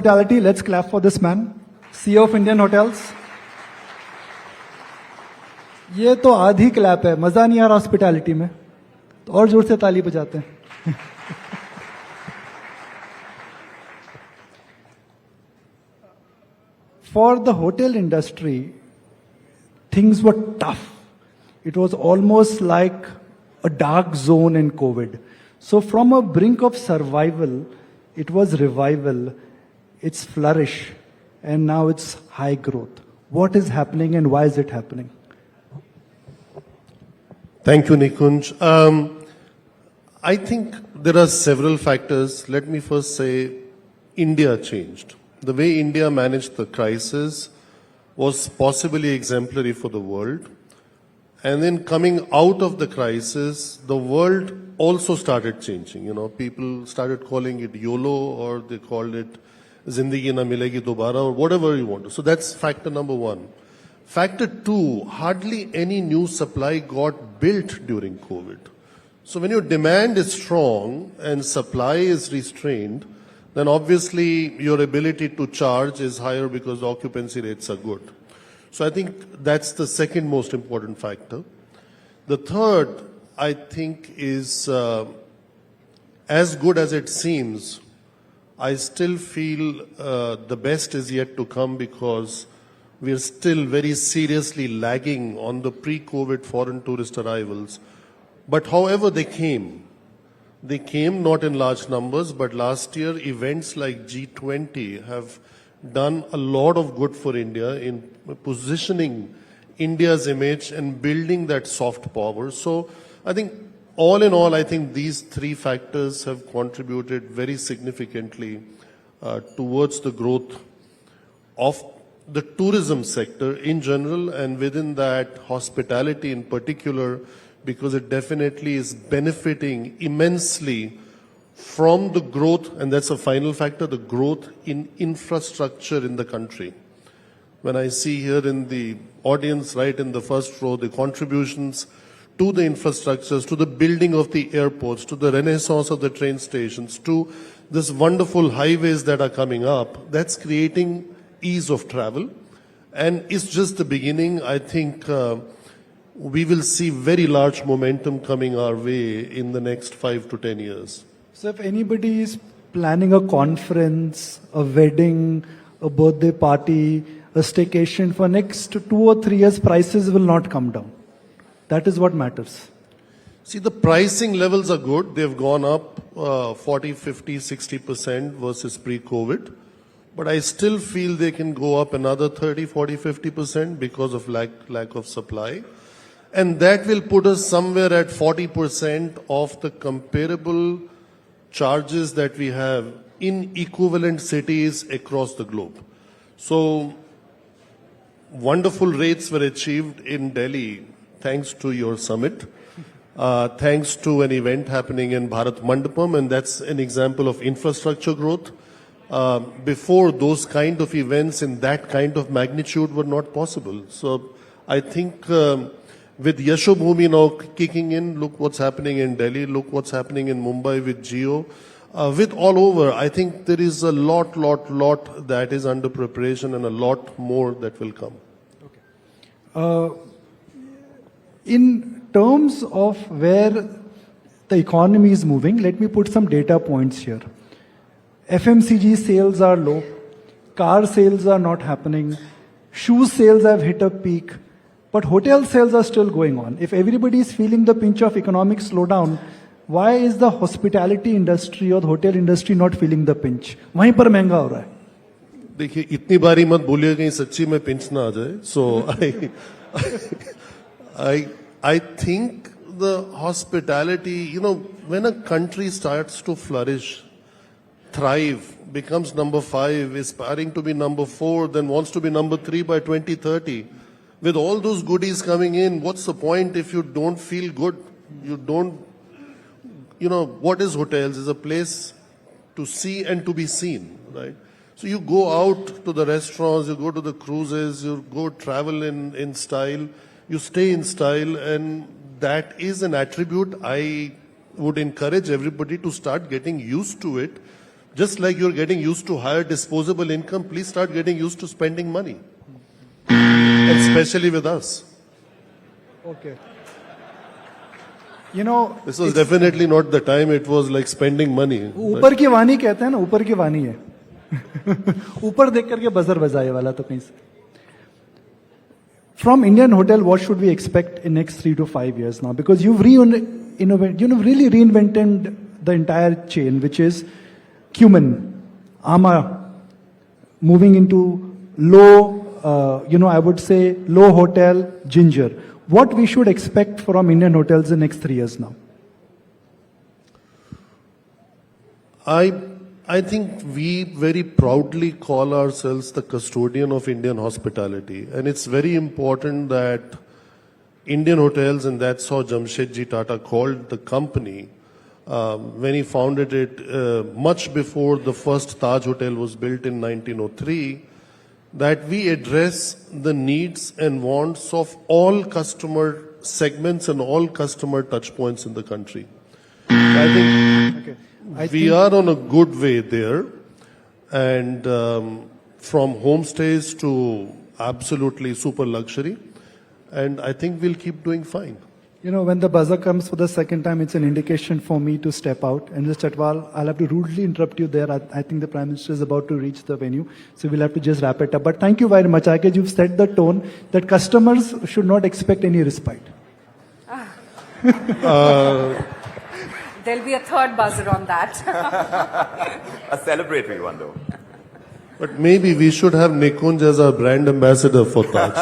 Hospitality, let's clap for this man, CEO of Indian Hotels. ये तो आधी clap है, मजा नहीं आ रहा हॉस्पिटैलिटी में, तो और जोर से ताली बजाते हैं. For the hotel industry, things were tough. It was almost like a dark zone in COVID. So from a brink of survival, it was revival, it's flourish, and now it's high growth. What is happening and why is it happening? Thank you, Nikunj. I think there are several factors. Let me first say India changed. The way India managed the crisis was possibly exemplary for the world. And then coming out of the crisis, the world also started changing. You know, people started calling it YOLO, or they called it Zindagi Na Milegi Dobara, or whatever you want to. So that's factor number one. Factor two, hardly any new supply got built during COVID. So when your demand is strong and supply is restrained, then obviously your ability to charge is higher because the occupancy rates are good. So I think that's the second most important factor. The third, I think, is as good as it seems, I still feel the best is yet to come, because we are still very seriously lagging on the pre-COVID foreign tourist arrivals. But however they came not in large numbers, but last year events like G20 have done a lot of good for India in positioning India's image and building that soft power. So I think all in all, I think these three factors have contributed very significantly towards the growth of the tourism sector in general, and within that hospitality in particular, because it definitely is benefiting immensely from the growth, and that's a final factor, the growth in infrastructure in the country. When I see here in the audience, right in the first row, the contributions to the infrastructures, to the building of the airports, to the renaissance of the train stations, to this wonderful highways that are coming up, that's creating ease of travel. And it's just the beginning. I think we will see very large momentum coming our way in the next 5 to 10 years. So if anybody is planning a conference, a wedding, a birthday party, a staycation for next 2 or 3 years, prices will not come down. That is what matters. See, the pricing levels are good. They've gone up 40, 50, 60% versus pre-COVID. But I still feel they can go up another 30, 40, 50% because of lack of supply. And that will put us somewhere at 40% of the comparable charges that we have in equivalent cities across the globe. So wonderful rates were achieved in Delhi thanks to your summit, thanks to an event happening in Bharat Mandapam, and that's an example of infrastructure growth. Before, those kind of events in that kind of magnitude were not possible. So I think with Yashobhumi now kicking in, look what's happening in Delhi, look what's happening in Mumbai with Jio, with all over, I think there is a lot that is under preparation and a lot more that will come. Okay. In terms of where the economy is moving, let me put some data points here. FMCG sales are low, car sales are not happening, shoe sales have hit a peak, but hotel sales are still going on. If everybody is feeling the pinch of economic slowdown, why is the hospitality industry or the hotel industry not feeling the pinch? वहीं पर महंगा हो रहा है. देखिए, इतनी बारी मत बोलिए कहीं सच्ची में पिंच ना आ जाए. So I think the hospitality, you know, when a country starts to flourish, thrive, becomes number 5, aspiring to be number 4, then wants to be number 3 by 2030. With all those goodies coming in, what's the point if you don't feel good? You don't, you know, what is hotels? Is a place to see and to be seen, right? So you go out to the restaurants, you go to the cruises, you go travel in style, you stay in style, and that is an attribute I would encourage everybody to start getting used to it. Just like you're getting used to higher disposable income, please start getting used to spending money. Especially with us. Okay. You know, This was definitely not the time it was like spending money. ऊपर की वाणी कहते हैं ना, ऊपर की वाणी है. ऊपर देख करके बजर बजाए वाला तो कहीं से. From Indian Hotel, what should we expect in next 3 to 5 years now? Because you've really reinvented the entire chain, which is cumin, ama, moving into low, I would say low hotel, ginger. What we should expect from Indian hotels in next 3 years now? I think we very proudly call ourselves the custodian of Indian hospitality. And it's very important that Indian hotels, and that's how Jamshedji Tata called the company, when he founded it much before the first Taj Hotel was built in 1903, that we address the needs and wants of all customer segments and all customer touch points in the country. I think we are on a good way there, and from homestays to absolutely super luxury, and I think we'll keep doing fine. You know, when the buzzer comes for the second time, it's an indication for me to step out. And Mr. Chhatwal, I'll have to rudely interrupt you there. I think the Prime Minister is about to reach the venue, so we'll have to just wrap it up. But thank you very much, Akesh. You've set the tone that customers should not expect any respite. There'll be a third buzzer on that. A celebratory one, though. But maybe we should have Nikunj as our brand ambassador for Taj.